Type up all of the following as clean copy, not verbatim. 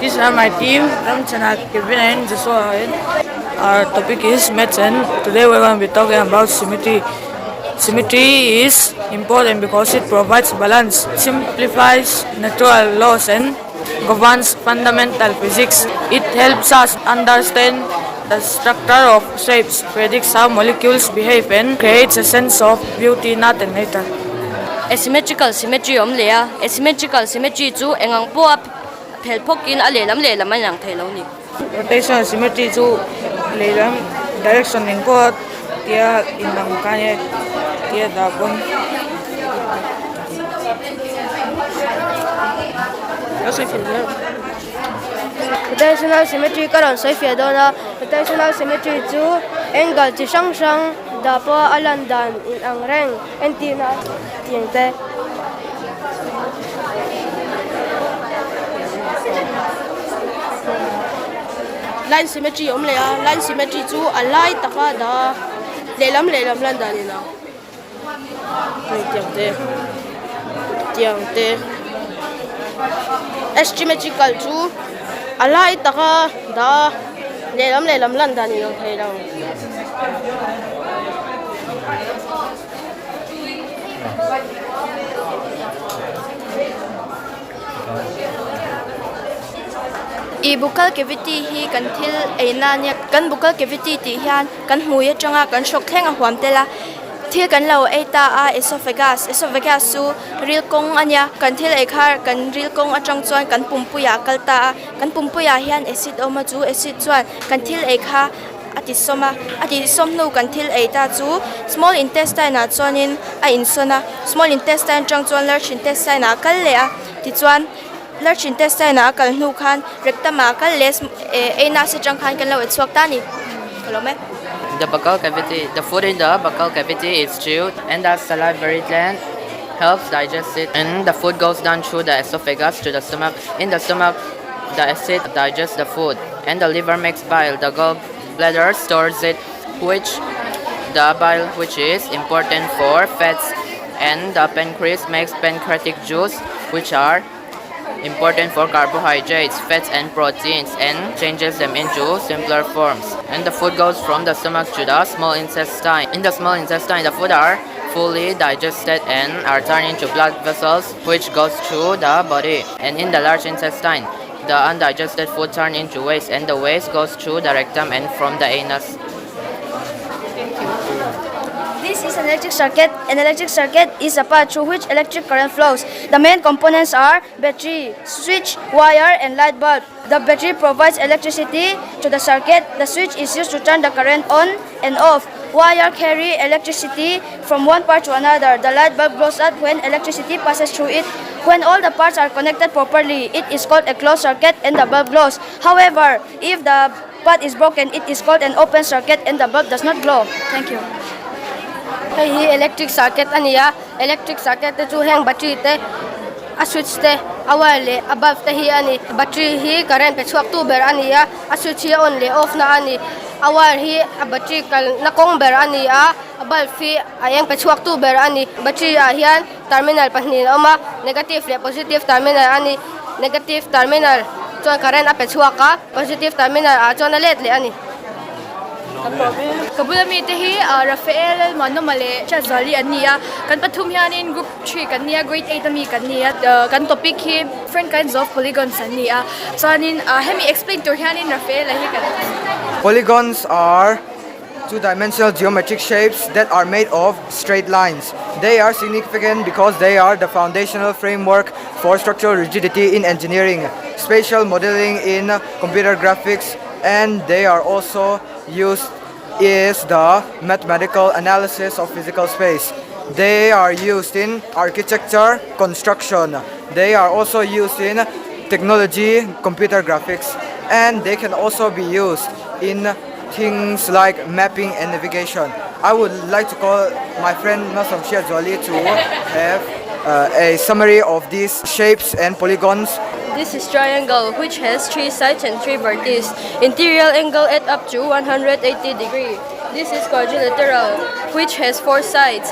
These are my team, Ramchanat, Kevin and Joshua. Our topic is medicine. Today we're going to be talking about symmetry. Symmetry is important because it provides balance, simplifies natural laws and governs fundamental physics. It helps us understand the structure of shapes, predicts how molecules behave and creates a sense of beauty, not in nature. Asymmetrical symmetry lea. Asymmetrical symmetry chu engang po phelphokin a lelam anang theilo ni. Rotational symmetry chu leilam direction ning po tia inang kanye tia dabon. Rotational symmetry karon soi fia do na. Rotational symmetry chu angle chi sang sang da po alandan in ang reng antina tiang te. Line symmetry lea. Line symmetry chu alai taka da lelam landan ina. Tiang te. Asymmetrical chu alai taka da lelam landan ina theilang. Buccal cavity hi kan thil eina nia kan buccal cavity ti hian kan hmuya tanga kan shok thleng a huam tela thil kan lo eta a esophagus su ril kong ania kan thil ekhar kan ril kong atang chuan kan pumpuya kalta kan pumpuya hian acid oma chu acid chuan kan thil ekha ati som no kan thil eita chu small intestine a chuanin a insona small intestine tang chuan large intestine a kal lea ti chuan large intestine a kal hnu khan rectum a kal les eina se tang khan kan lo chuak ta ni hello me. The buccal cavity, the food in the buccal cavity is chewed, and the salivary gland helps digest it, and the food goes down through the esophagus to the stomach. In the stomach, the acid digests the food, and the liver makes bile. The gallbladder stores it, which is important for fats, and the pancreas makes pancreatic juice, which are important for carbohydrates, fats and proteins, and changes them into simpler forms. And the food goes from the stomach to the small intestine. In the small intestine, the food are fully digested and are turned into blood vessels, which goes through the body. And in the large intestine, the undigested food turn into waste, and the waste goes through the rectum and from the anus. This is an electric circuit. An electric circuit is a path through which electric current flows. The main components are battery, switch, wire, and light bulb. The battery provides electricity to the circuit. The switch is used to turn the current on and off. Wire carry electricity from one part to another. The light bulb glows up when electricity passes through it. When all the parts are connected properly, it is called a closed circuit and the bulb glows. However, if the part is broken, it is called an open circuit and the bulb does not glow. Thank you. Hi electric circuit ania. Electric circuit te chu hang battery te a switch te awal le above te hi ani battery hi current pe chuak tu ber ania a switch hi on le off na ani awal hi a battery kal na kong ber ania a bulb hi ayang pe chuak tu ber ani battery a hian terminal pahnin oma negative le positive terminal ani negative terminal chuan current a pe chuaka positive terminal a chuan a let le ani. Kabulami tehi Rafael Manomale Chazali ania kan pathum hianin group 3 kan nia grade 8 ami kan nia kan topic hi different kinds of polygons ania chanin hemi explain to hianin Rafael hi kan. Polygons are two-dimensional geometric shapes that are made of straight lines. They are significant because they are the foundational framework for structural rigidity in engineering, spatial modeling in computer graphics, and they are also used is the mathematical analysis of physical space. They are used in architecture, construction. They are also used in technology, computer graphics, and they can also be used in things like mapping and navigation. I would like to call my friend Nasam Zoli to have a summary of these shapes and polygons. This is triangle, which has 3 sides and 3 vertices. Interior angle at up to 180 degrees. This is quadrilateral, which has 4 sides.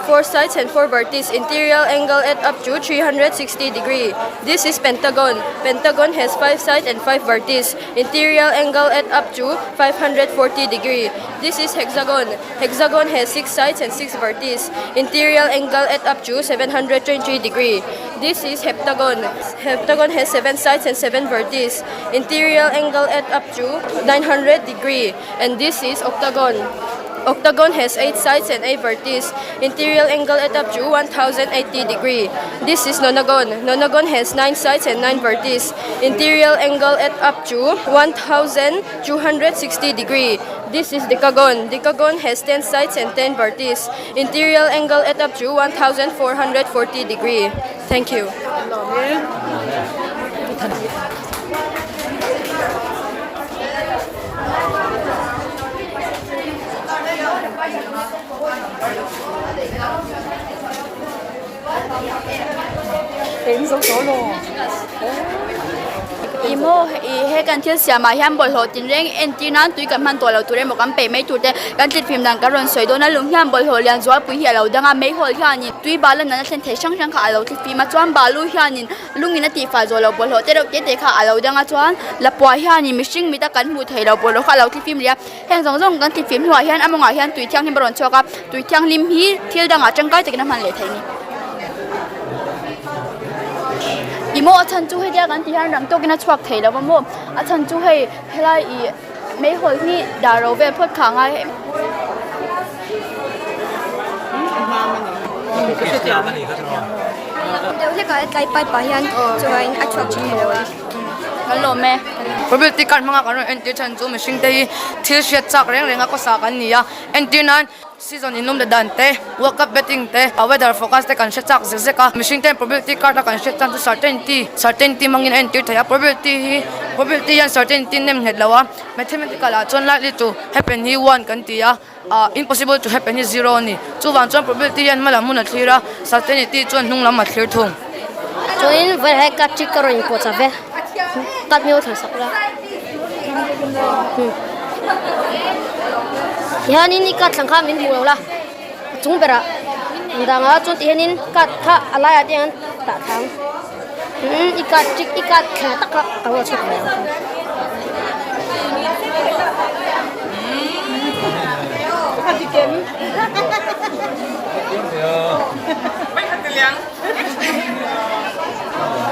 4 sides and 4 vertices. Interior angle at up to 360 degree. This is pentagon. Pentagon has 5 sides and 5 vertices. Interior angle at up to 540 degree. This is hexagon. Hexagon has 6 sides and 6 vertices. Interior angle at up to 720 degree. This is heptagon. Heptagon has 7 sides and 7 vertices. Interior angle at up to 900 degree. And this is octagon. Octagon has 8 sides and 8 vertices. Interior angle at up to 1080 degree. This is nonagon. Nonagon has 9 sides and 9 vertices. Interior angle at up to 1260 degree. This is decagon. Decagon has 10 sides and 10 vertices. Interior angle at up to 1440 degree. Thank you. Imo he kan thil siama hiam bol ho tin reng antenna tui kan man to lo ture mo kan pe mai tu te kan tit phim dang karon soi do na lung hiam bol ho lian zwa pui hi lo danga mai hol hianin tui balan na thlen thei sang sang kha lo tit phim ma chuan balu hianin lungin na ti fa zo lo bol ho te ro te kha alo danga chuan la pwa hianin mishing mi ta kan mu thei lo bol ho kha lo tit phim ria heng zong zong kan tit phim hwa hian amonga hian tui thiang him baron choka tui thiang lim hi thil danga changkai te kan man le thei ni Imo achan chu he dia kan ti han ram to kina chuak thei lo mo achan chu he helai I mei hol ni da ro ve phot khanga he Deu le ka tlai pai pa hian chuan a chuak chi lo kan lo me Probability card mga karon enti chan chu machine te thil shet chak reng renga ko sa kan niya enti nan season inum da dante world cup betting te weather forecast te kan shet chak zeka machine te probability card kan shet chan tu certainty mangin enti thaya probability yan certainty nem het lawa mathematical a chon likely to happen hi 1 kan tia impossible to happen hi 0 ni chu wan chon probability yan mala mun a thira certainty chon hnung lam a thlir thung Join ver hai ka chik karo in po cha ve tat mi thar sakla yani ni ka thang kha min mu la chung bera ndanga chon ti henin ka tha ala ya tian ta thang ikat chik ikat kha tak ka taw chuk la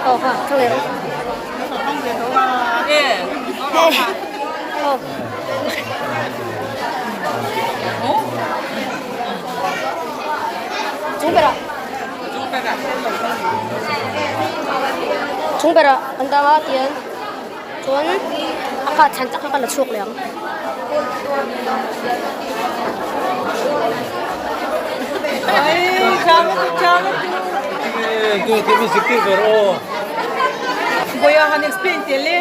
Oh, ha, clear. Oh. Chung bera, anda wa tian. Chuan aka chan tak ka la chuk leang. Ai, chama. Tu me zikir bero. Boya han explain tele.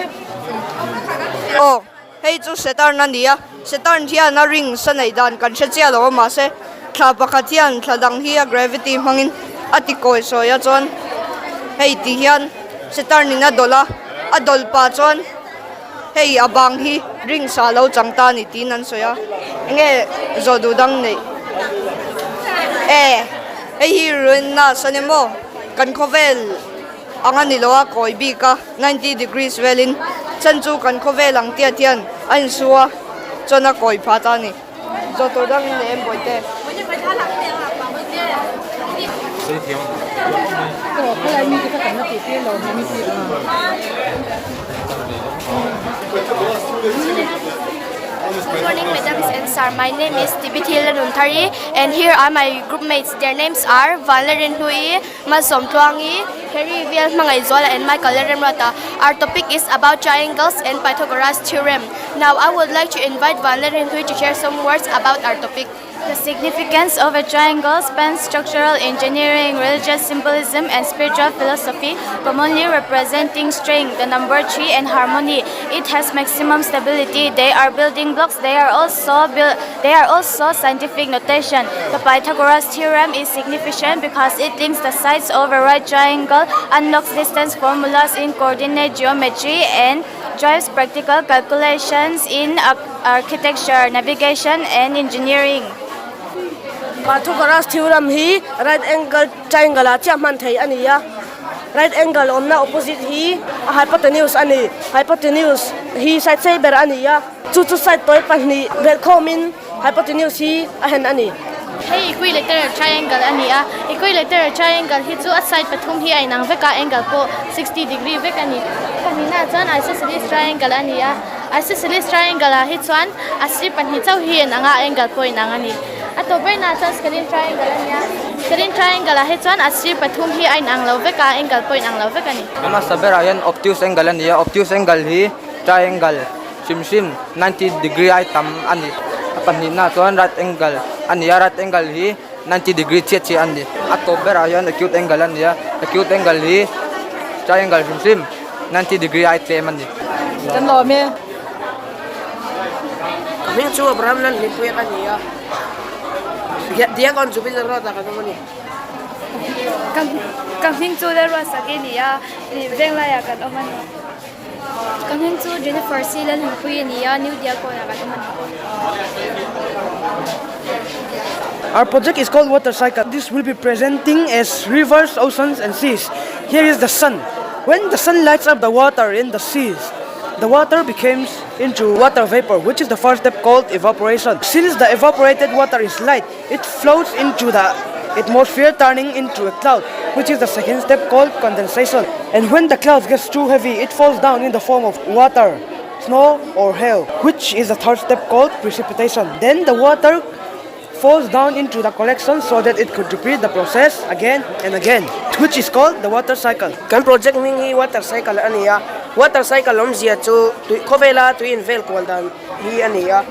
Oh, hey chu setar na nia setar thia na ring sanai dan kan se chia lo ma se thla pakhatian thladang hi a gravity mangin ati koi so ya chon hey ti hian setar ni na dola a dol pa chon hey abang hi ring sa lo changta ni tin an soya nge zodu dang nei hey hi run na sanemo kan khovel angani loa koi bi ka 90 degrees welin chanchu kan khovel ang tia tian an suwa chona koi phata ni zo to dang ne em boite Good morning, madams and sir. My name is Theihtawp and here are my group mates. Their names are LAWMTHU, thluang, and Michael. Our topic is about triangles and Pythagoras theorem. Now I would like to invite LAWMTHU to share some words about our topic. The significance of a triangle spans structural engineering, religious symbolism, and spiritual philosophy, commonly representing strength, the number 3, and harmony. It has maximum stability. They are building blocks. They are also scientific notation. The Pythagoras theorem is significant because it links the sides of a right triangle, unlocks distance formulas in coordinate geometry, and drives practical calculations in architecture, navigation, and engineering. Pythagoras theorem hi right angle triangle a chiaman thei ania. Right angle omna opposite hi hypotenuse ani. Hypotenuse hi side saber ania. Chu side toy pani velcome in hypotenuse hi ahen ani. Hey equilateral triangle ania. Equilateral triangle hi chu a side pathum hi ai nang veka angle po 60 degree vek ani. Kanina chuan isosceles triangle ania. Isosceles triangle hi chuan a strip pan hi chau hi anga angle point angani. Ato berna chuan scalene triangle ania. Scalene triangle hi chuan a strip pathum hi ai nang lo veka angle point ang lo vekani. Ama sabera yan obtuse angle ania. Obtuse angle hi triangle sim 90 degree ai tam ani. Panina chuan right angle ania. Right angle hi 90 degree chi ani. Ato bera yan acute angle ania. Acute angle hi triangle sim 90 degree ai tem ani. Kan lo me. Kami chu Abraham lan lehpekah ania. Dia kon chu bil rota ka mani. Kan hing chu le ro sakenia ni vengla ya kan omani. Kan hing chu Jennifer Silan hriatpui nia new dia ko na kan man. Our project is called Water Cycle. This will be presenting as rivers, oceans and seas. Here is the sun. When the sun lights up the water in the seas, the water becomes into water vapor, which is the first step called evaporation. Since the evaporated water is light, it floats into the atmosphere, turning into a cloud, which is the second step called condensation. And when the cloud gets too heavy, it falls down in the form of water, snow or hail, which is the third step called precipitation. Then the water falls down into the collection so that it could repeat the process again and again, which is called the water cycle. Kan project ming hi water cycle ania. Water cycle zia chu khovela tu in vel kwal dan hi ania.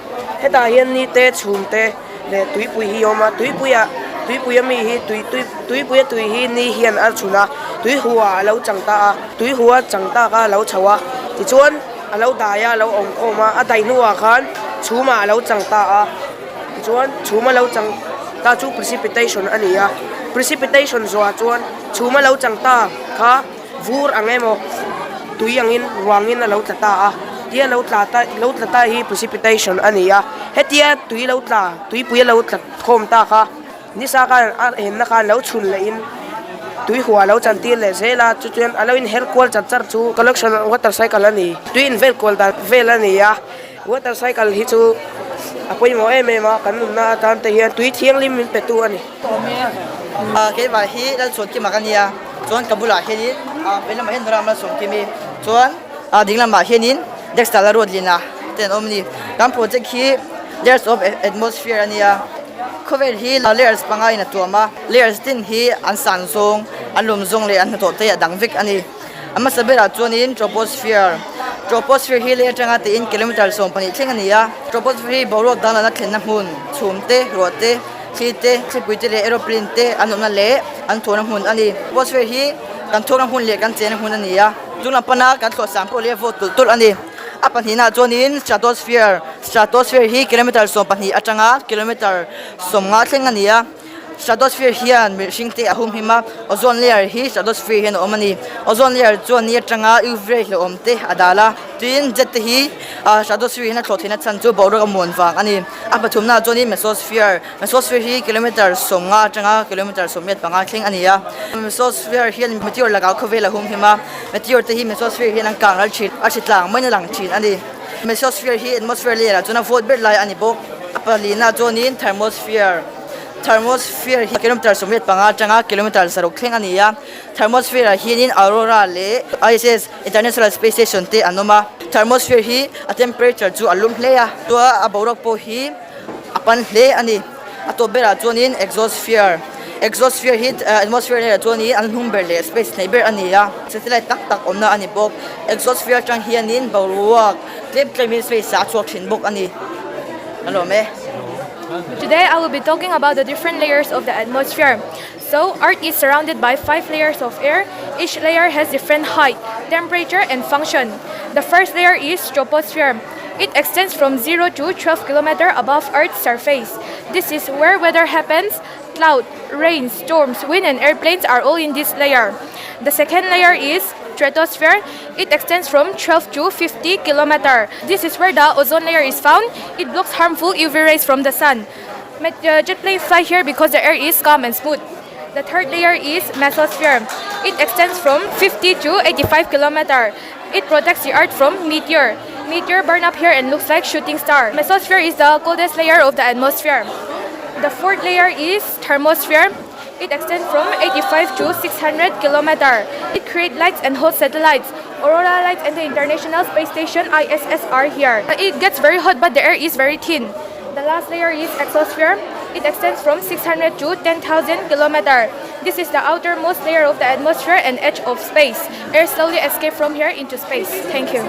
Heta hian ni te chhum te le tuipui hi oma tuipui mi hi tuipui hi ni hian ar chuna tui huwa lo changta tui huwa changta ka lo chhuah ti chuan alo daya lo ong khoma a dai nuwa khan chuma lo changta a chuan chuma lo chang ta chu precipitation ania. Precipitation zo chuan chuma lo changta kha vur angemo tui angin ruangin lo tlata a tia lo tlata hi precipitation ania. Hetia tui pui lo tlat khom ta kha ni sa ka en na khan lo chhun le in tui huwa lo chan ti le zela chu chuan alo in her kwal chat char chu collection water cycle ani. Tui in vel kwal da vel ania. Water cycle hi chu apoi mo ma kan na tan te hian tui thiang lim min petu ani. Ke ba hi dal chot ki makania chuan kabula henin belam hen ram la som ki mi chuan dinglam ma henin dextala road lina ten omni kam project hi layers of atmosphere ania. Cover hi layers pangai na tuama layers tin hi an san zong alum zong le an to te dangvik ani. Ama sabera chuanin troposphere hi le atanga te in kilometer som pani thing ania. Troposphere hi borok dana na thlen na hun chumte rote chite theipuite le aeroplane te anona le an thona hun ani. Troposphere hi kan thona hun le kan chen hun ania. Tuna pana kan thlo sample le vote tul ani. Apan hina chuanin stratosphere hi kilometer som pani atanga kilometer som nga thleng ania. Stratosphere hian mirhingte ahum hima ozone layer hi stratosphere hian omani. Ozone layer chuan ni atanga UV le omte adala tin jet hi stratosphere na thlothina chan chu borok amon wang ani. Apathumna chuanin mesosphere hi kilometer som nga atanga kilometer som met panga thleng ania. Mesosphere hian meteor lagaw khovela hum hima meteor te hi mesosphere hian ang kangal thit tlang maina lang thin ani. Mesosphere hi atmosphere layer chuna void ber lai ani bok. Apalina chuanin thermosphere hi kilometer somet panga changa kilometer sarok thleng ania. Thermosphere hi in aurora le ISS International Space Station te anoma. Thermosphere hi a temperature chu alum hleya to a borok po hi apan hle ani. Atobera chuanin exosphere hi atmosphere le chuanin an humber le space neighbor ania. Satellite tak omna ani bok. Exosphere chang hianin boruak climate space sa chuak thin bok ani. Hello me. Today I will be talking about the different layers of the atmosphere. So, Earth is surrounded by 5 layers of air. Each layer has different height, temperature, and function. The first layer is troposphere. It extends from 0 to 12 km above Earth's surface. This is where weather happens. Cloud, rain, storms, wind, and airplanes are all in this layer. The second layer is stratosphere. It extends from 12 to 50 km. This is where the ozone layer is found. It blocks harmful UV rays from the sun. Jet planes fly here because the air is calm and smooth. The third layer is mesosphere. It extends from 50 to 85 kilometers. It protects the Earth from meteor. Meteor burn up here and looks like shooting star. Mesosphere is the coldest layer of the atmosphere. The fourth layer is thermosphere. It extends from 85 to 600 kilometers. It creates lights and hosts satellites. Aurora lights and the International Space Station ISS are here. It gets very hot, but the air is very thin. The last layer is exosphere. It extends from 600 to 10,000 kilometers. This is the outermost layer of the atmosphere and edge of space. Air slowly escapes from here into space. Thank you.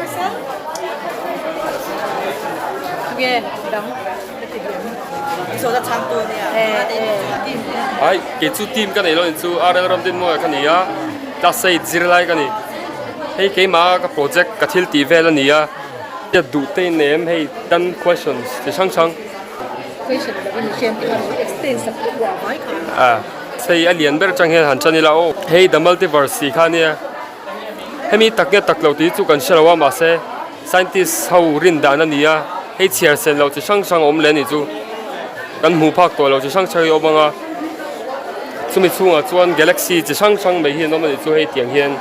Ai, cái chú team cái này nó chú ở đây làm tin mua cái này á, ta xây zirlai cái này, hay cái mà cái project cái thiel TV là này á, cái duhthu name hay done questions, thì sang sang. Question là mình xem cái nó explain sắp được qua mấy cái. À, xây alien bên trong hiện hành chân này là ô, hay the multiverse cái này, hay mi tắc lâu tí chú cần xem là mà sẽ scientist hậu rin đàn là này á, hay chia sẻ lâu thì sang sang ôm lên này chú. Kan mu phak to lo chi sang chai obanga chumi chunga chuan galaxy chi sang sang mai hi no mani chu hei tiang hian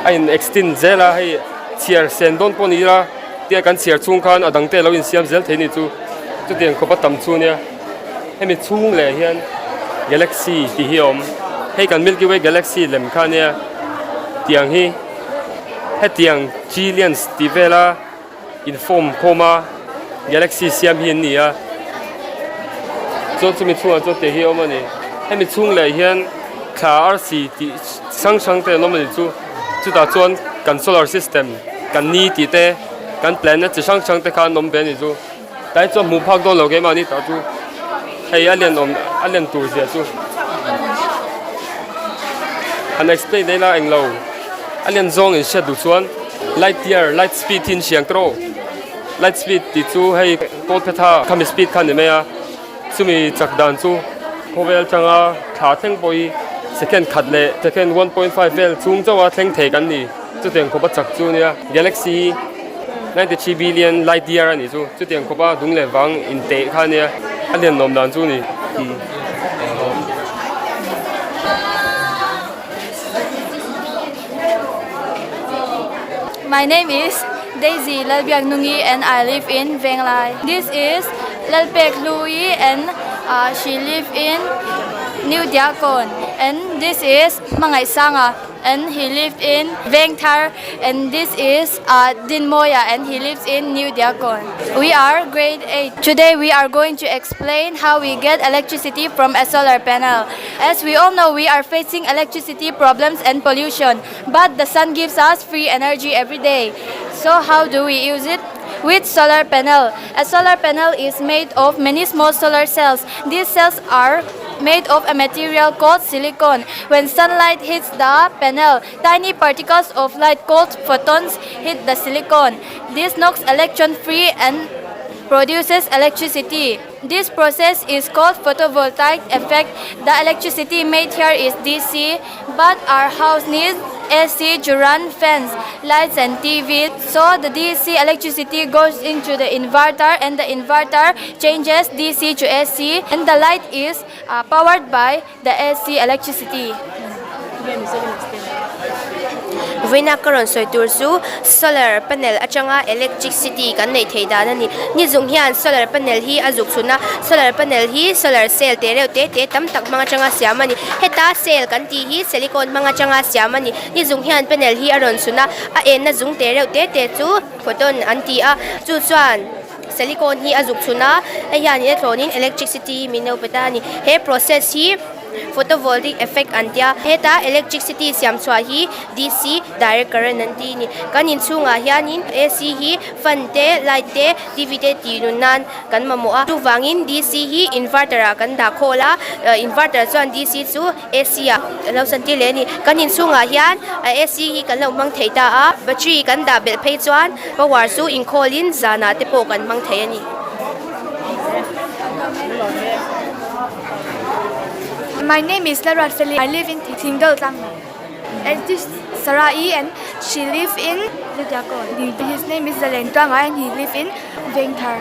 ain extend zela hei chiar sen don ponira tia kan chiar chung khan adang te lo in siam zel theini chu tiang khopa tam chu nia hemi chung le hian galaxy ti hiom hei kan Milky Way galaxy lem khan nia tiang hi he tiang trillions ti vela in form coma galaxy siam hian ni a cho chumi chunga cho te hi omani hemi chung le hian kha rc ti sang te nomani chu ta chuan kan solar system kan ni ti te kan planet chi sang te kha nom be ni chu tai chu mu phak don lo ge ma ni ta chu hei alien tur zia chu an explain dei la englo alien zong in shed du chuan light speed in siang tro light speed ti chu hei kol phetha kham speed khan ni mea chumi chakdan chu khovel changa kha theng poi second khatle second 1.5 vel chung chawa theng thei kan ni chu teng khopa chak chu nia galaxy 93 billion light year ani chu teng khopa dung le wang in te kha nia alien nom dan chu ni My name is Daisy Lalbiagnungi and I live in Venglai. This is lehpekah and she live in New Diakon. And this is Mangai Sanga and he lived in Vengthar. And this is Dinmoya and he lives in New Diakon. We are grade 8. Today we are going to explain how we get electricity from a solar panel. As we all know, we are facing electricity problems and pollution, but the sun gives us free energy every day. So how do we use it? With solar panel. A solar panel is made of many small solar cells. These cells are made of a material called silicon. When sunlight hits the panel, tiny particles of light called photons hit the silicon. This knocks electrons free and produces electricity. This process is called photovoltaic effect. The electricity made here is DC, but our house needs AC to run fans, lights and TV. So the DC electricity goes into the inverter and the inverter changes DC to AC and the light is powered by the AC electricity. Vina karon soitursu solar panel achanga electricity kan nei theidana ni zung hian solar panel hi azuk chuna solar panel hi solar cell te te tam tak manga changa siamani heta cell kan ti hi silicon manga changa siamani ni zung hian panel hi aron suna a en na zung te te chu photon anti a chu chuan silicon hi azuk chuna a hian electronin electricity minau patani he process hi photovoltaic effect antia heta electricity siam chwa hi DC direct current anti ni kanin chunga hianin AC hi fan te light te TV te ti nunan kan mamoa tu wangin DC hi inverter kan da khola inverter chuan DC chu AC a lo santi le ni kanin chunga hian AC hi kan lo mang theita a battery kan da bel phei chuan power chu in kholin zana te po kan mang thei ani. My name is Larat Feli. I live in Tluang. And this Sarai and she live in Lidiakon. His name is Zalentanga and he live in Vengthar.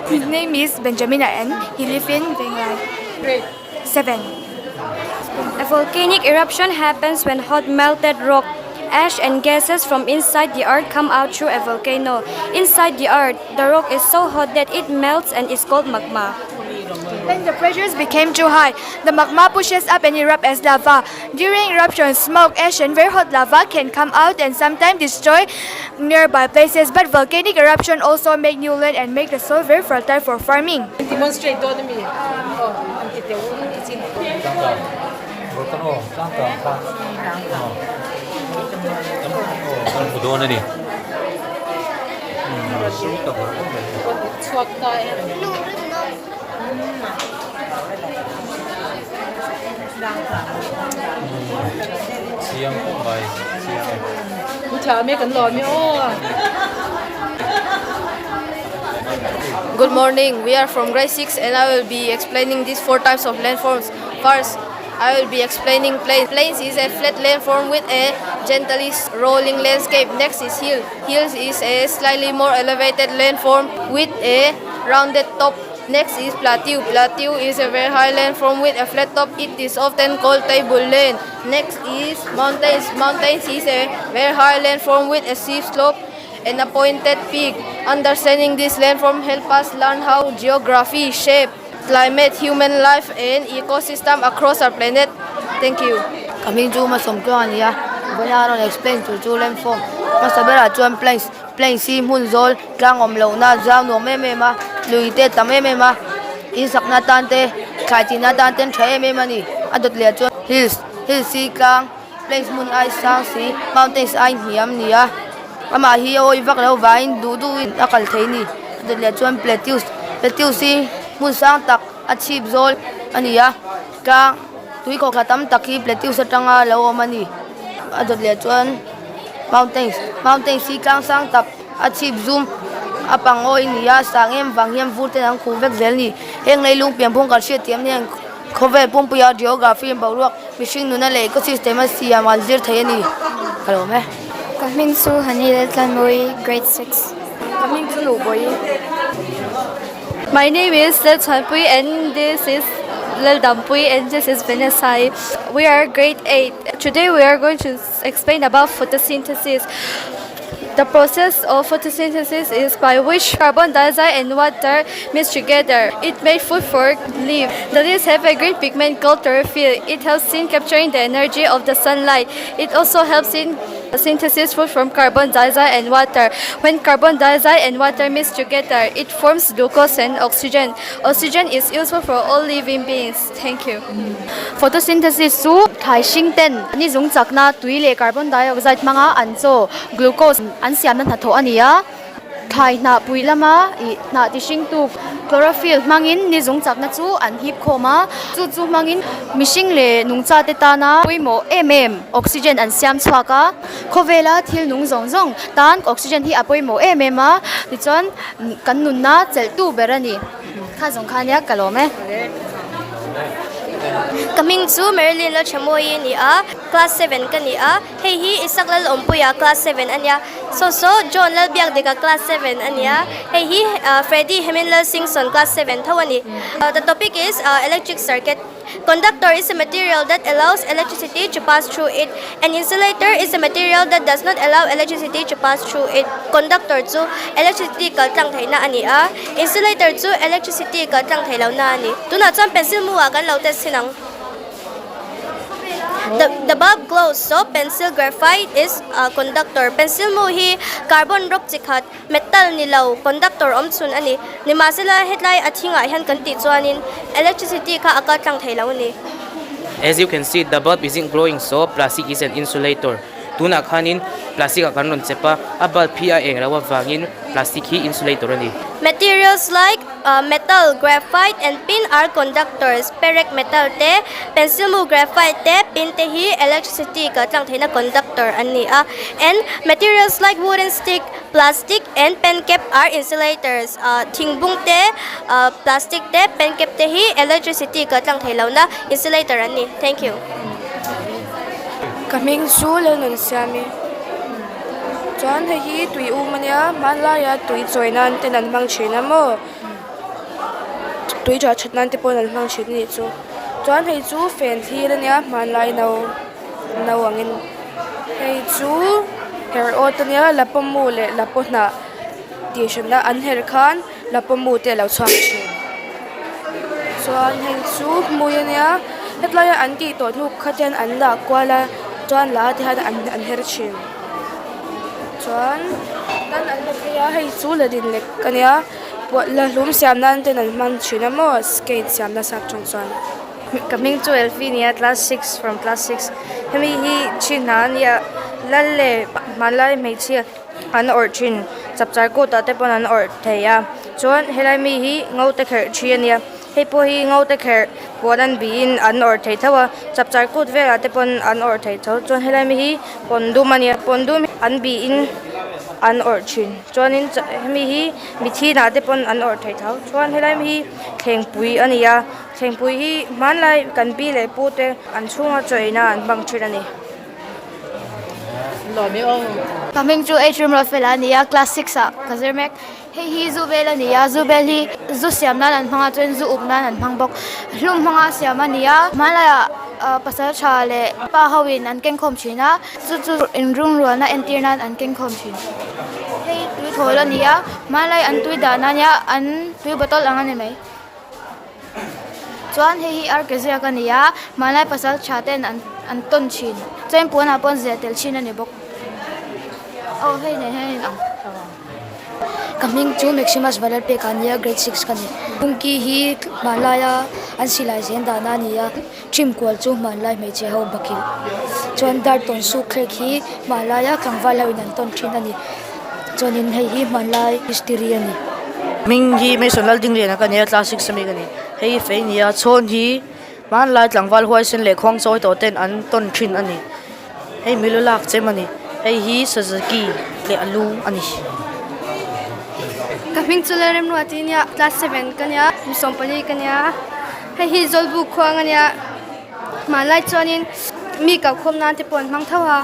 His name is Benjamin and he lives in Zirlai. Grade 7. A volcanic eruption happens when hot melted rock, ash and gases from inside the earth come out through a volcano. Inside the earth, the rock is so hot that it melts and is called magma. When the pressures became too high, the magma pushes up and erupts as lava. During eruption, smoke, ash and very hot lava can come out and sometimes destroy nearby places. But volcanic eruption also make new land and make the soil very fertile for farming. demonstrate to me. Oh, ang kitew sin. volcano tangka kan budona ni suka ba Swak ta siang ko bay siang Mucha me kan lo me oh. Good morning, we are from grade 6 and I will be explaining these 4 types of landforms. First, I will be explaining plains. Plains is a flat landform with a gently rolling landscape. Next is hill. Hills is a slightly more elevated landform with a rounded top. Next is plateau. Plateau is a very high landform with a flat top. It is often called tableland. Next is mountains. Mountains is a very high landform with a steep slope and a pointed peak. Understanding this landform help us learn how geography, shape, climate, human life and ecosystem across our planet. Thank you. Coming to my some ania, when I don't explain to landform. Masabera chuan plains. Plains si mun zol, kang omlo na zao no mema, luite tamema, insak na tante, kaiti na tante chae memani. Adot le chuan hills. Hills si kang, plains mun ai sang si, mountains ai hiam nia. Ama hi oi vak lo vain du in akal theini. Adot le chuan plateaus. Plateaus si mun sang tak achieve zol ania. Kang tui ko khatam taki plateaus atanga lo mani. Adot le chuan mountains. Mountains si kang sang tap achieve zoom apang oi nia sangem wangyam vuten ang khuvek zelni heng nei lung piam phung kar sia tiam ni khove pum puya geography bawruak mishing nuna le ecosystem sia mal zir thei ni hello me Coming to Hanilitlanmui, grade 6. Coming to Luboi. My name is lehpekah and this is Dampui and this is Vanessa. We are grade 8. Today we are going to explain about photosynthesis. The process of photosynthesis is by which carbon dioxide and water mix together. It makes food for leaves. The leaves have a green pigment called chlorophyll. It helps in capturing the energy of the sunlight. It also helps in synthesis food from carbon dioxide and water. When carbon dioxide and water mix together, it forms glucose and oxygen. Oxygen is useful for all living beings. Thank you. Photosynthesis su thai sing ten ni zung chakna tui le carbon dioxide manga ancho glucose an siam nan hatho ania thai na pui lama I na ti sing tu chlorophyll mangin ni zung chakna chu an hip khoma chu mangin mishing le nungcha te ta na pui mo oxygen an siam chhuaka khovela thil nung zong tan oxygen hi apoi mo ma ti chon kan nun na chel tu berani kha zong khania kalome. Coming to Marilyn lo chamoy ni class 7 kania hey hi isaklal ompuya class 7 anya so John lal biak de class 7 anya hey hi Freddie Heminlal Singson class 7 thawani. The topic is electric circuit. Conductor is a material that allows electricity to pass through it. An insulator is a material that does not allow electricity to pass through it. Conductor chu electricity ka tlang thei na ani insulator chu electricity ka tlang thei lo na ani tuna cham pencil muwa kan lo test sinang. The bulb glows, so pencil graphite is a conductor. Pencil mo hi carbon rock chikhat metal nilaw conductor omchun ani ni masila headlight athinga han kanti chuanin electricity ka akatlang theilaw ni. As you can see, the bulb isn't glowing, so plastic is an insulator. Tuna khanin plastic akanon chepa a bulb hi a engrawa wangin plastic hi insulator ani. Materials like metal, graphite and pin are conductors. Perek metal te, pencil mo graphite te, pin te hi electricity ka tlang thei na conductor ani and materials like wooden stick, plastic and pen cap are insulators. Thingbung te, plastic te, pen cap te hi electricity ka tlang thei lo na insulator ani. Thank you. Coming soon and Sammy. John hi tui umania manla ya tui choinan tenan mang china mo. tui cha chatnan te pon an hmang thin ni chu chuan hei chu fan thi ania man lai no angin hei chu hair out ania lapamu le lapona ti shana an her khan lapamu te lo chhuak thin chuan hei chu mui ania hetlaya an ti to nu khaten an la kwala chuan la ti han an her thin chuan tan an ya hei chu la din lek kania la hlum siam nan ten an man thina mo skate siam na sak chong chuan coming to Elfinia class 6 from class 6 hemi hi chinan ya lalle malai mei chi an or chin chapchar ko ta te pon an or theia chuan helai mi hi ngau te kher thian ya hei po hi ngau te kher ponan bin an or thei thawa chapchar ko vela te pon an or thei thaw chuan helai mi hi pondum ania pondum an bi in an or chin chuanin hemi hi mithi na te pon an or thei thaw chuan helai mi hi thengpui ania thengpui hi manlai kan pi le pu te an chunga choina an bang thin ani Coming to HRIATTIRNA Felania class 6 Kazirmek hi zubelania zubeli zu siamnan an hmanga chuan zu upnan an hmangbok hlum hmanga siamania malaya pasal chale pawhin an kengkhom thina chu in room ruana entirna an kengkhom thin hei tui tholania malai an tui danania an tui botol angani mai chuan hei arkezia kania malai pasal chaten an ton thin chen puan apon zetel thin ani bok oh hei nei Coming to Maximus Valerpe Kania grade 6 kani Punki hi malaya an silai zen dana nia trim kwal chu malai mei che ho bakil chuan dar ton su khrek hi malaya kangwal ho nan ton thin ani chuanin hei hi malai history ani Ming hi me sonal ding le na kania class 6 sami kani hei fe nia chon hi malai tlangwal huai sen le khong choi to ten an ton thin ani hei milulak chemani hei hi Suzuki le alu ani Coming to learn Nuatinia class 7 kanya Musompani kanya hi zolbu khwangania malai chuanin mi ka khomnan te pon mang thawa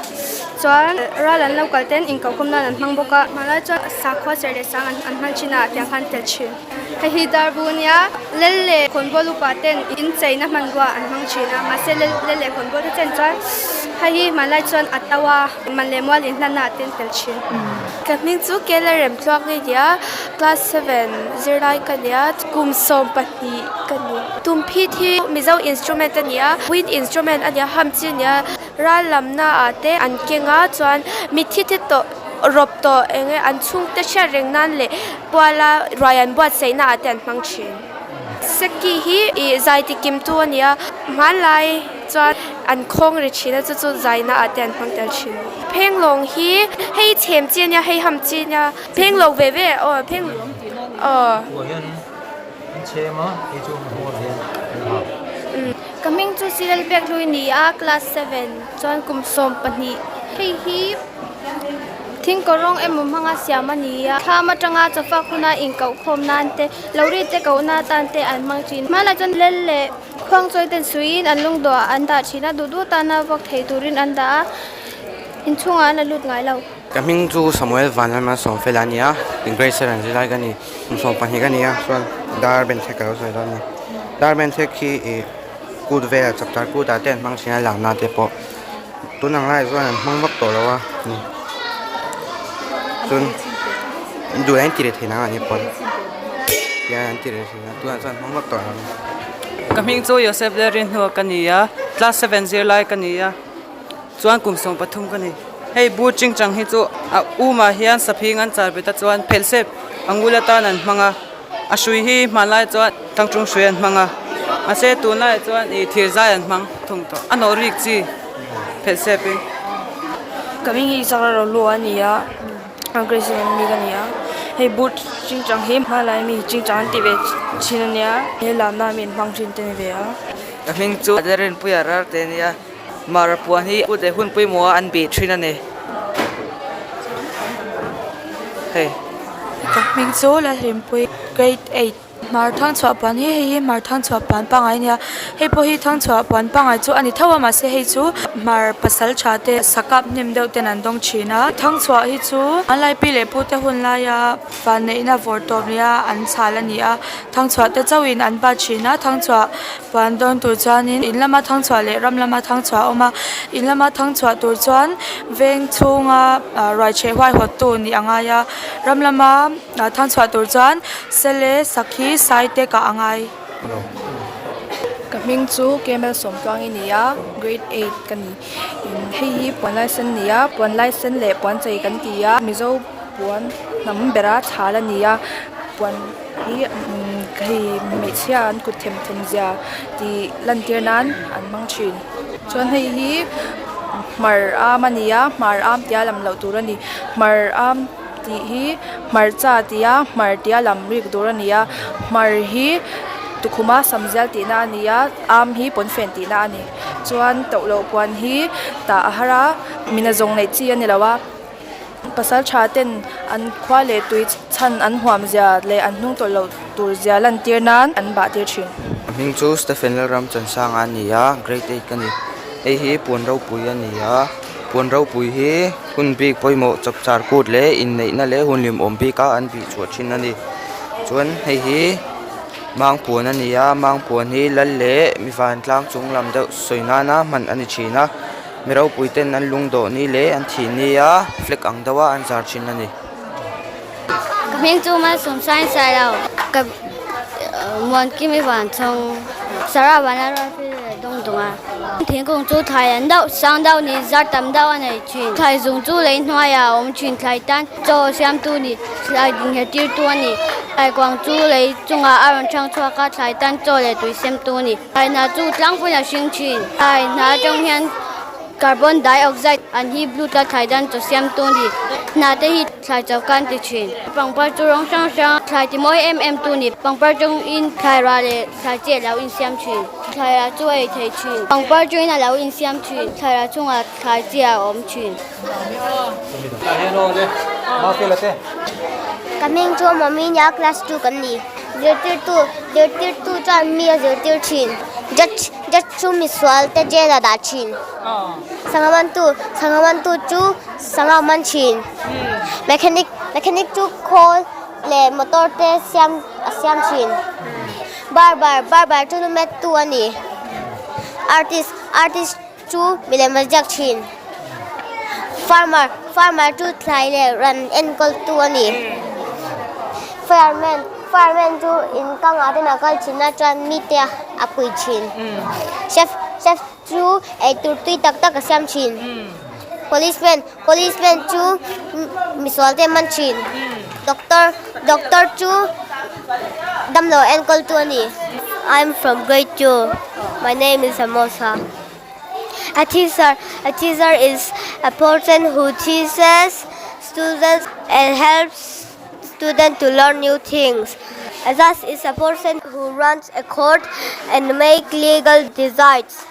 chuan ralan local ten in ka khomnan an mang boka malai chuan sakhwa serde sang an han china tyang han tel chin hi darbunia lelle khonbolu paten in chaina manwa an mang china masel lelle khonbolu chen chuan hi malai chuan atawa manlemwal in nana ten tel chin Coming to Kelarem Tluang dia class 7 zirlai kania kumsom pati kani tumpi thi mizo instrument ania wind instrument ania hamchinia ralamna ate an kenga chuan mithi the to rop to enge an chung te sha rengnan le pawla ryan bot seina ate an mangchin seki hi zaiti kim tu ania malai chuan an khong ri china chu zaina ate an mangtel chin penglong hi hei chem chiania hei ham chinia penglong ve peng Coming to Zirtirtute Luinia class 7 chuan kumsom pani hei hi thingkorong emum hanga siamania thama tanga chafa khuna inkau khomnan te lori te kauna tan te an mangchin mala chon lelle khwang choi ten suin an lungdo an da china du tana vok thei turin an da in chunga na lut ngai lo Coming to Samuel Vanama Som Felania in grade 7 zilai kani som pani kani ya so dar ben theka so dani dar ben theki good ve chapter ku da ten mang china lam na te po tunang lai so an mang bak to lawa ni chun du an tire thina ani pon ya an tire thina tu an san mang bak to Coming to Joseph Lerin hu kania class 7 zirlai kania chuan kumsom pathum kani hei bu chingchang hi chu a uma hian saphing an char beta chuan phelsep angulata nan hmanga a shui hi malai chuan tangchung shui an hmanga ase tunai chuan I thirzai an hmang thung to ano rik chi phelsep Coming hi sakra lo ania aggressive mi kania hei bu chingchang hi malai mi chingchang ti ve chinania he lamna min mangchin te ve a Coming to Aderen Puyarar tenia Marapuan hi ute hun pui mo an bi thrina ne Coming to la hrimpui grade 8 mar thang chhuah puan hi mar thang chhuah puan pangai nia hei pawh hi thang chhuah puan pangai chu ani tho ama se hei chu mar pasal tha te sakap hnem deuh ten an dong thina thang chhuah hi chu anlai pi le pu te hun lai ya van nei na vor top nia an chhal ani a thang chhuah te chawin an ba thina thang chhuah puan don tur chuanin in lama thang chhuah le ram lama thang chhuah oma in lama thang chhuah tur chuan veng chunga rai che hwai hot tu ni anga ya ram lama thang chhuah tur chuan sele sakhi sai te ka angai Kaming chu Camel som tluang inia grade 8 kan hei puan lai san nia puan lai san le puan chei kan tia mizo puan nam bera thala nia puan hi kai me chia an kut them them zia ti lantir nan an mang chin chuan hei hi mar amania mar am tia lam lo turani mar am ti hi mar cha tia mar tia lam rik durania mar hi tukhuma samjal ti na ania am hi ponfen ti na ani chuan tawlo puan hi ta ahara minazong nei chi ani lawa pasal chaten an khwale tui chan an huam zia le an hnung tawlo tur zia lan tir nan an ba tir thin Ming chu Stephen Ram chan sang ania grade 8 kani ei hi pon ro pui ania pon ro pui hi hun bi poimo chap char kut le in nei na le hun lim om bi ka an bi chuat thin ani chuan hei hi mang puan ania mang puan hi lal le mi van tlang chung lam deuh soina na man ani thina miro pui ten an lung do ni le an thi ni a flek ang dawa an zar thin ani Kaming chu ma som sai sai lao ka mon ki mi van chong sara bana ra fi dong dong a thiên công chu thai an dau sang dau ni zar tam dau anei chin thai zung chu lein hwa ya om chin thai tan cho siam tu ni lai ding he tir tu ani ai quang chu lei chunga aron chang chua ka thai tan cho le tui sem tu ni ai na chu tlang pu na sing chin ai na trong hian carbon dioxide and he blue ta thai dan cho siam tu ni na te hi thai chau kan ti chin pang par chu rong sang sang thai ti moi tu ni pang par chung in thai ra le thai che lau in siam chin thai ra chu ai thei chin pang par chu na lau in siam chin thai ra chunga thai chia om chin Kaming chu mommy nya class 2 kan ni Zirtirtute chan mi Zirtirtute just chu mi swal te je da chin sangaman tu chu sangaman chin mechanic chu khol le motor te siam chin bar chu met tu ani artist chu milema jak chin farmer chu thlai le ran enkol tu ani fireman chu in kang ate na kal china chan mi te apui chin chef chu ei tur tui tak siam chin policeman chu miswal te man chin doctor chu damlo enkol tu ani I'm from grade 2 my name is Amosa. A teacher is a person who teaches students and helps students to learn new things. Thus is a person who runs a court and make legal decisions.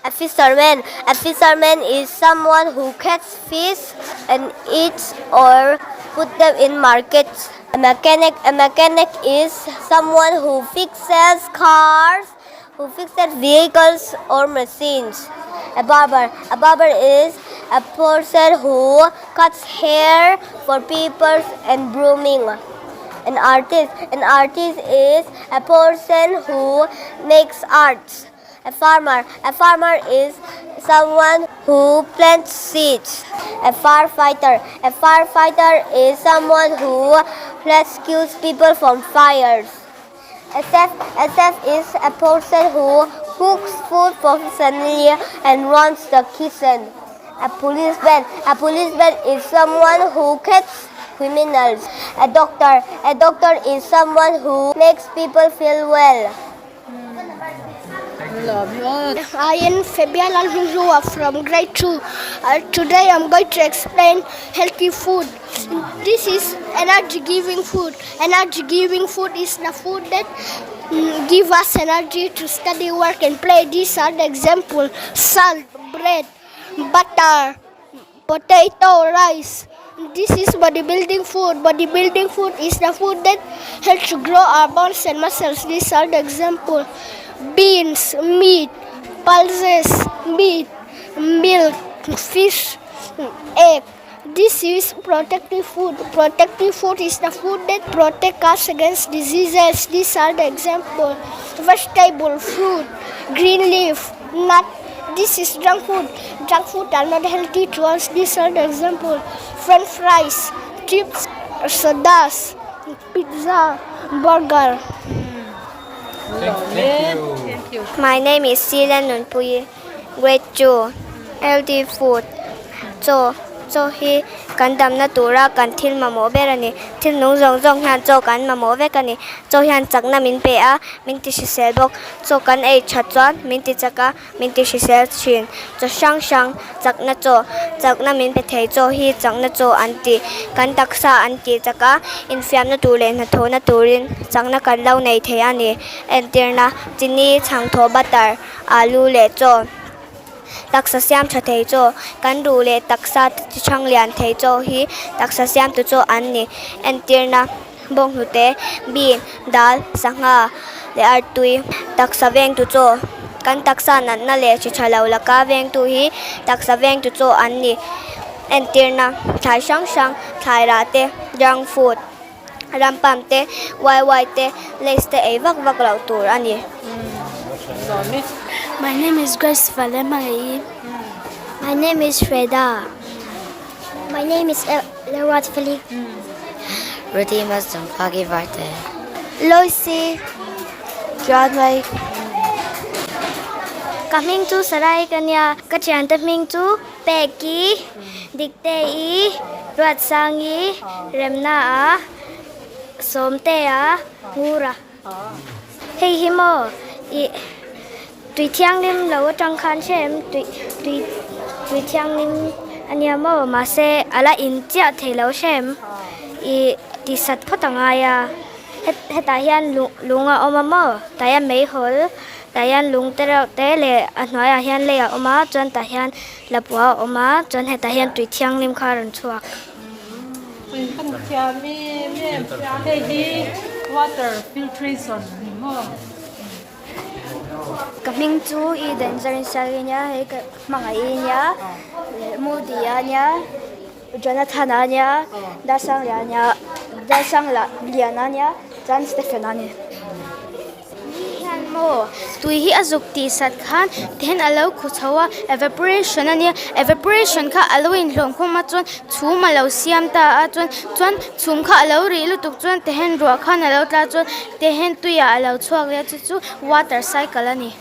A fisherman is someone who catches fish and eats or put them in markets. A mechanic is someone who fixes cars, who fixes vehicles or machines. A barber is a person who cuts hair for people and grooming. An artist is a person who makes arts. A farmer is someone who plants seeds. A firefighter is someone who rescues people from fires. A chef is a person who cooks food professionally and runs the kitchen. A policeman is someone who catches criminals. A doctor is someone who makes people feel well. I am Fabian LAWMTHU from grade 2. Today I'm going to explain healthy food. This is energy-giving food. Energy-giving food is the food that give us energy to study, work and play. These are the examples: salt, bread, butter, potato, rice. This is bodybuilding food. Bodybuilding food is the food that helps to grow our bones and muscles. These are the example: beans, meat, pulses, meat, milk, fish, egg. This is protective food. Protective food is the food that protects us against diseases. These are the example: vegetable, fruit, green leaf, nut. This is junk food. Junk food are not healthy to us. These are the example: French fries, chips, sodas, pizza, burger. Thank you. My name is Theihtawp, grade 2. Healthy food. So he kan dam na tura kan thil ma mo berani thil nung zong han cho kan ma mo vekani cho han chak na min pe a min ti si sel bok cho kan ei chat chuan min ti chaka min ti si sel chin cho sang chak na min pe thei cho hi chak na cho anti kan taksa anti chaka in fiam na tu le na tho na turin chak na kan lau nei thei ani entirna chini chang tho batar alu le cho taksa siam cha thei cho kan ru le taksa chang lian thei cho hi taksa siam tu cho an ni entirna bong hute bean dal sanga le artui taksa veng tu cho kan taksa nan na le chi chalau la ka veng tu hi taksa veng tu cho an ni entirna thai sang thai ra te junk food rampam te wai te lace te ei vak lau tur ani. My name is Grace Valemai. My name is Freda. My name is Lerat Feli. Rudy Masdom Pagi Varte. Loisi. John Lai. Coming to Sarai Kanya, Kachantaming to Peki, Diktei, Ratsangi, Remna, Somtea, Mura. Hey Himo. Tùy thiang lim lâu trong khăn xem tùy thiang lim anh em mà sẽ ala in chia thì lâu xem thì sát phát tăng ai hết tại hiện lung ở mà tại hiện mấy hồi tại hiện lung té lệ anh nói hiện lệ ở mà chọn tại hiện là bùa ở mà chọn hết tại hiện tùy thiang lim khá rần chuộc. Water filtration. Coming to danger niya hey mga niya Moody niya Jonathan niya dasang Liana niya John Stephen niya mo tui hi azuk ti sat khan then alo khuchawa evaporation ka alo in hlom khoma chon chhum alo siam ta a chon chhum kha alo ri lu tuk chon tehen ro khan alo tla chon tehen tuya alo chuak le chu water cycle ani.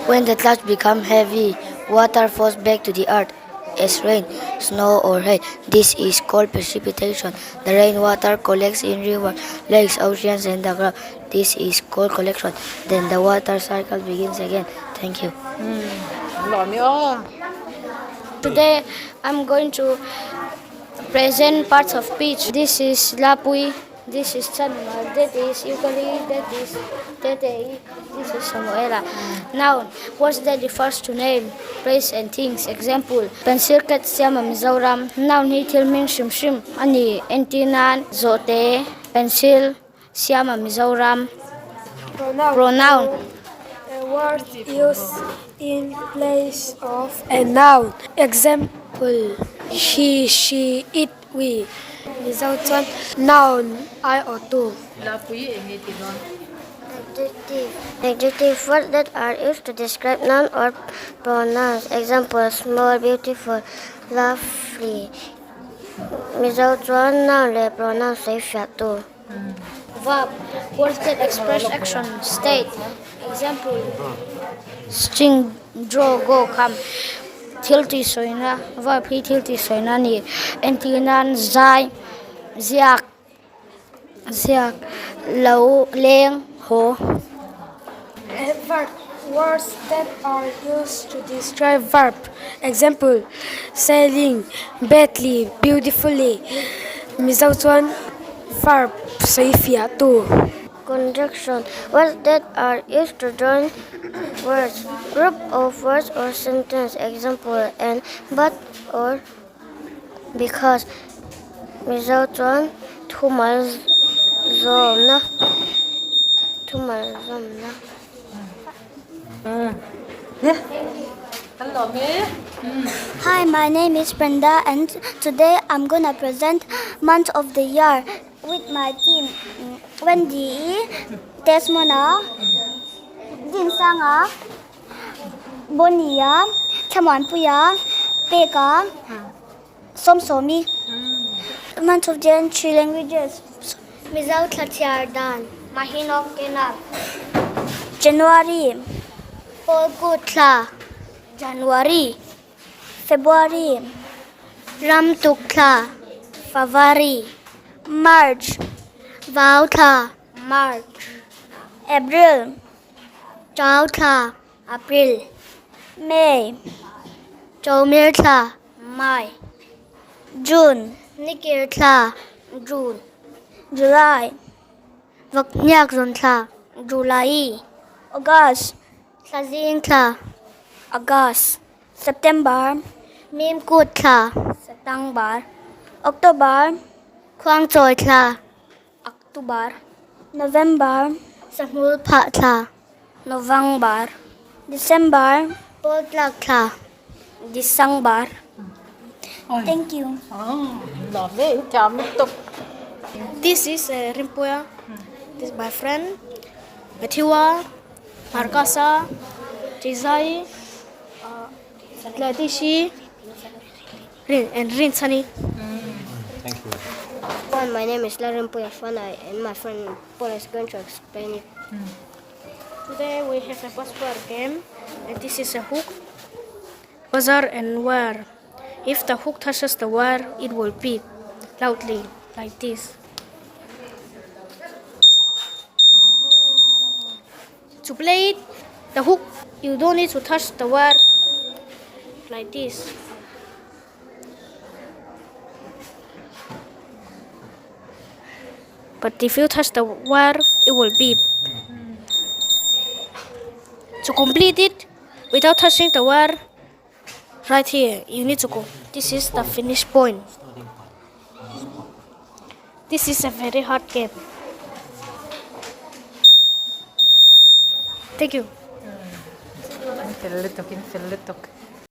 When the clouds become heavy, water falls back to the earth as rain, snow or hail. This is called precipitation. The rainwater collects in rivers, lakes, oceans and the ground. This is called collection. Then the water cycle begins again. Thank you. Today I'm going to present parts of speech. This is Lapui, this is Chanma, that is Ukali, that is Thei, this is Samuela. Noun, words that refers to name, place and things. Example, pencil kat siama mizauram. Noun hi tilming shim ani entinan zote pencil siama mizauram. Pronoun. A word used in place of a noun. Example, he, she, it, we. Without one, noun, I or two. Adjective words that are used to describe noun or pronouns. Example, small, beautiful, lovely. Without one, noun, le pronoun, safe, two. Verb, words that express action, state. Example, sing, draw, go, come. Tilti soina, verb hi tilti soina ni. Entinan zai, ziak, lau, leng, ho. Verb, words that are used to describe verb. Example, sailing, badly, beautifully. Without one, verb, safe, two. Conjunction, words that are used to join words, group of words or sentence. Example, and, but, or. because without chuan thumal zawmna Hi, my name is Brenda, and today I'm gonna present month of the year with my team. Wendy, Desmona, Dinsanga, Bonia, Chamanpuya, Peka, Somsomi. Month of the year in 3 languages. Without Lathiardan, Mahinok Kenap, January, Polkutla, January, February, Ramtukla, February, March, Vautla, March, April, Chautla, April, May, Chaumirtla, May, June, Nikirtla, June, July, Vaknyakzontla, July, August, Sazingtla, August, September, Mimkutla, September, October, Kwangzoitla, October, November, Samulpatla, November, December, Poltlakla, December. Thank you. This is Rimpuya. This is my friend. Matiwa, Markasa, Chizai, Latishi, Rin, and Rinsani. Thank you. My name is Larimpuya Fana, and my friend Paul is going to explain it. Today we have a password game, and this is a hook, buzzer, and wire. If the hook touches the wire, it will beep loudly like this. To play it, the hook, you don't need to touch the wire like this. But if you touch the wire, it will beep. To complete it without touching the wire, right here, you need to go. This is the finish point. This is a very hard game. Thank you. Fill it,